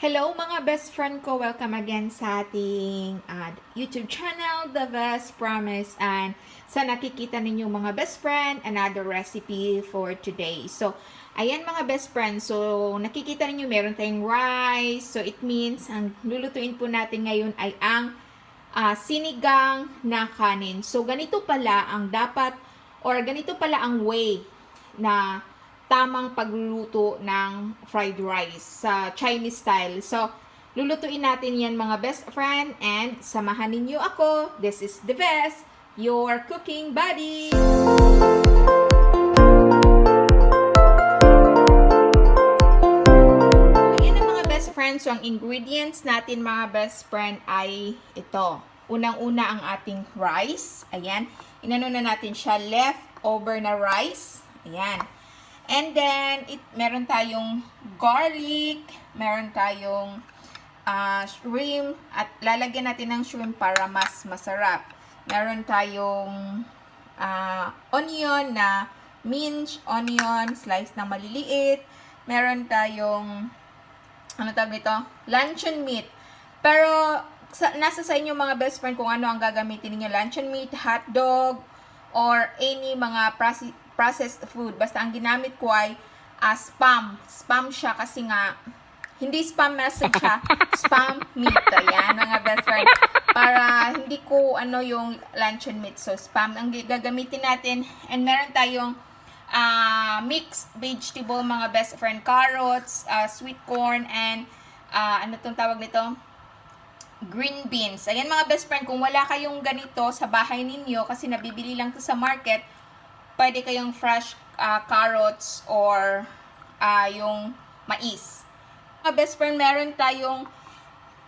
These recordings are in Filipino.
Hello mga best friend ko! Welcome again sa ating YouTube channel, devezPrens. And sa nakikita ninyo mga best friend, another recipe for today. So, ayan mga best friend. So, nakikita ninyo meron tayong rice. So, it means, ang lulutuin po natin ngayon ay ang sinigang na kanin. So, ganito pala ang dapat, or ganito pala ang way na tamang pagluluto ng fried rice sa Chinese style. So, lulutuin natin yan mga best friend, and samahan ninyo ako. This is Devez, your cooking buddy! Ayan ang mga best friends. So, ang ingredients natin mga best friend ay ito. Unang-una ang ating rice. Ayan. Inano na natin siya, leftover na rice. Ayan. And then, meron tayong garlic, meron tayong shrimp, at lalagyan natin ng shrimp para mas masarap. Meron tayong onion na minced onion, slice na maliliit. Meron tayong, ano tawag ito? Luncheon meat. Pero, nasa sa inyo mga best friend kung ano ang gagamitin niyo. Luncheon meat, hotdog, or any mga processed food. Basta ang ginamit ko ay spam. Spam siya kasi nga, hindi spam message siya, spam meat. Ayan, mga best friend. Para hindi ko yung luncheon meat. So, spam ang gagamitin natin. And meron tayong mixed vegetable, mga best friend. Carrots, sweet corn, and ano itong tawag nito? Green beans. Ayan mga best friend, kung wala kayong ganito sa bahay ninyo, kasi nabibili lang to sa market, pwede kayong fresh carrots or yung mais. Mga best friend, meron tayong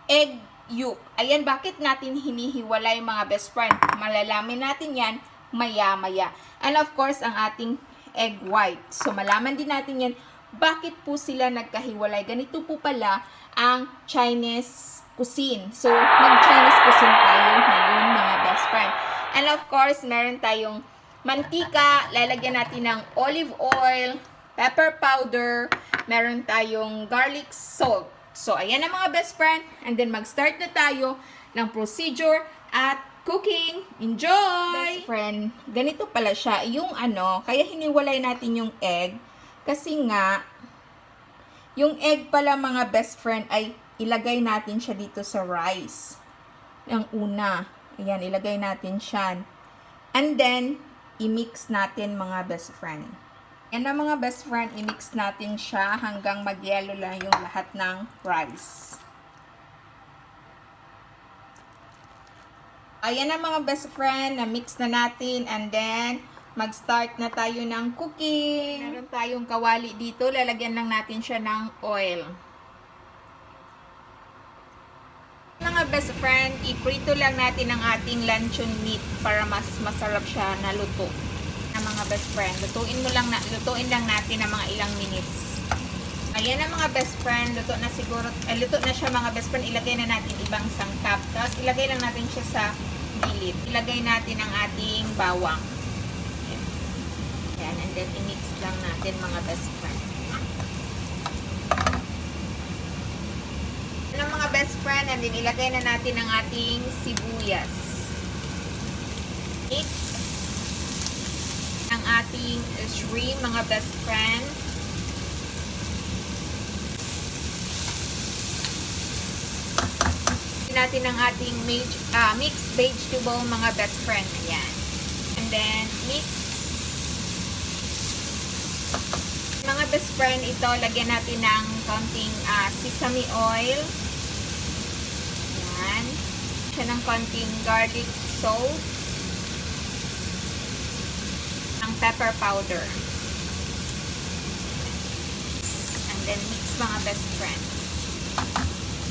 egg yolk. Ayan, bakit natin hinihiwalay mga best friend? Malalaman natin yan maya-maya. And of course, ang ating egg white. So, malaman din natin yan, bakit po sila nagkahiwalay. Ganito po pala ang Chinese cuisine. So, mag-Chinese cuisine tayo ngayon mga best friend. And of course, meron tayong mantika, lalagyan natin ng olive oil, pepper powder, meron tayong garlic salt. So, ayan na mga best friend. And then, mag-start na tayo ng procedure at cooking. Enjoy! Best friend, ganito pala siya. Yung kaya hiniwalay natin yung egg. Kasi nga, yung egg pala mga best friend ay ilagay natin siya dito sa rice. Yung una. Ayan, ilagay natin siya. And then, i-mix natin mga best friend. Yan na mga best friend, i-mix natin siya hanggang mag-yellow lang yung lahat ng rice. Ayan na mga best friend, na-mix na natin, and then mag-start na tayo ng cooking. Meron tayong kawali dito, lalagyan lang natin siya ng oil. Mga best friend, iprito lang natin ang ating luncheon meat para mas masarap siya na luto. Mga best friend, lutuin lang natin ng mga ilang minutes. Ayan na mga best friend, luto na siguro, luto na siya mga best friend. Ilagay na natin ibang sangkap. Tapos ilagay lang natin siya sa gilid. Ilagay natin ang ating bawang. Ayan, and then i-mix lang natin mga best friend. Ng mga best friend, and then ilagay na natin ang ating sibuyas. Mix ang ating shrimp mga best friend. Natin ang ating mixed vegetable mga best friend. Ayan. And then mix. Mga best friend, ito lagyan natin ng konting sesame oil. Ayan. Siya ng konting garlic salt. Ang pepper powder. And then mix mga best friend.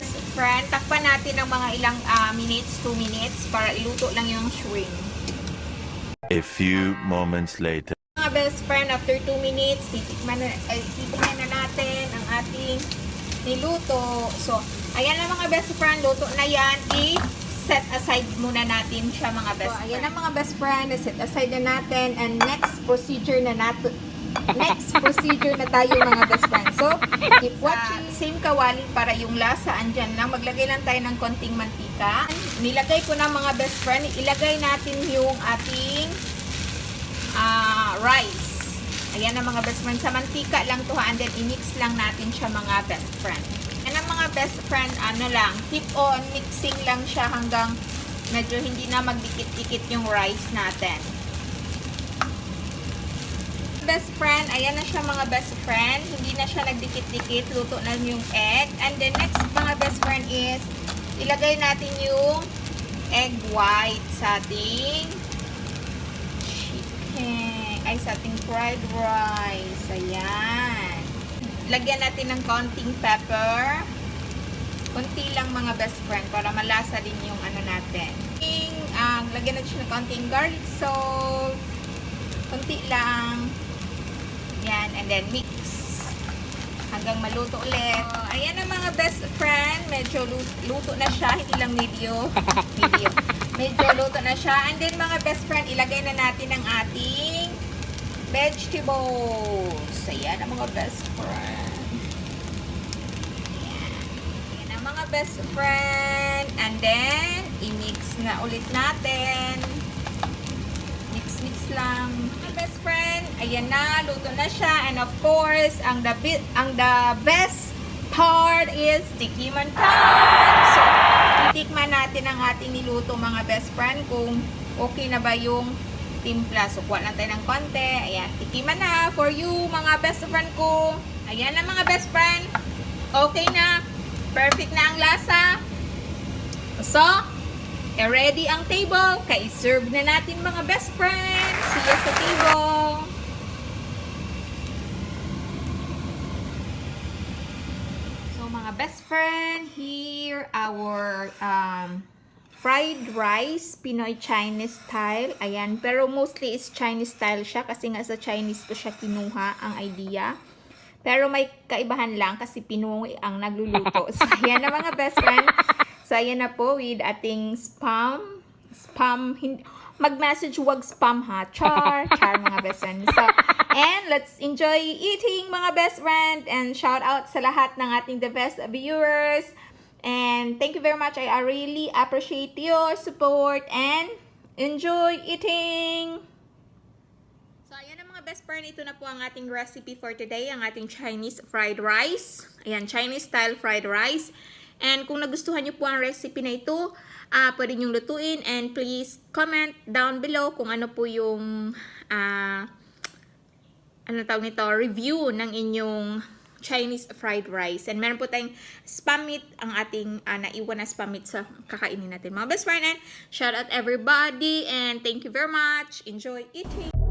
Best friend, takpan natin ng mga ilang minutes, 2 minutes, para iluto lang yung shrimp. A few moments later. Mga best friend, after 2 minutes, titikman na natin ang ating niluto. So, ayan na mga best friend, luto na yan. I-set aside muna natin siya mga best friend. Ayan na mga best friend, set aside na natin. And next procedure na Next procedure na tayo mga best friends. So, keep watching. Same kawali para yung lasa andyan lang. Maglagay lang tayo ng konting mantika. Nilagay ko na mga best friend. Ilagay natin yung ating rice. Ayan na mga best friend. Sa mantika lang to, and then i-mix lang natin siya mga best friend. Yan ang mga best friend, ano lang, keep on mixing lang siya hanggang medyo hindi na magdikit-dikit yung rice natin. Best friend, ayan na siya mga best friend. Hindi na siya nagdikit-dikit. Luto na yung egg. And then next mga best friend is ilagay natin yung egg white sa ating chicken. Ay, sa ating fried rice. Ayan. Lagyan natin ng konting pepper. Kunti lang mga best friend para malasa din yung ano natin. Lagyan natin ng konting garlic salt. Kunti lang. Yan. And then mix. Hanggang maluto ulit. So, ayan na mga best friend. Medyo luto na siya. Hindi lang medium. Medyo luto na siya. And then mga best friend, ilagay na natin ang ating vegetables. Ayan ang mga best friend. Ayan. Ayan ang mga best friend. And then, i-mix na ulit natin. Mix lang. Mga best friend, ayan na, luto na siya. And of course, ang the best part is tikiman time. So, titikman natin ang ating niluto mga best friend kung okay na ba yung timpla. So, kuha lang tayo ng konti. Ayan, tikiman na for you mga best friend ko. Ayan na mga best friend. Okay na. Perfect na ang lasa. So, ready ang table. Kay-serve na natin mga best friends. See you sa table. So, mga best friend, here our fried rice, Pinoy-Chinese style. Ayan, pero mostly is Chinese style siya kasi nga sa Chinese ko siya kinuha ang idea. Pero may kaibahan lang kasi Pinoy ang nagluluto. So, ayan na mga best friend. So, ayan na po with ating spam. Mag-message wag spam ha. Char mga best friend. So, and let's enjoy eating mga best friend. And shout out sa lahat ng ating the best viewers. And thank you very much. I really appreciate your support and enjoy eating. So, ayan na mga best friend. Ito na po ang ating recipe for today. Ang ating Chinese fried rice. Ayan, Chinese style fried rice. And kung nagustuhan niyo po ang recipe na ito, pwede niyong lutuin. And please comment down below kung ano po yung review ng inyong Chinese fried rice. And meron po tayong spam meat, ang ating naiwan na spam meat sa kakainin natin. Mga best friend, and shout out everybody. And thank you very much. Enjoy eating.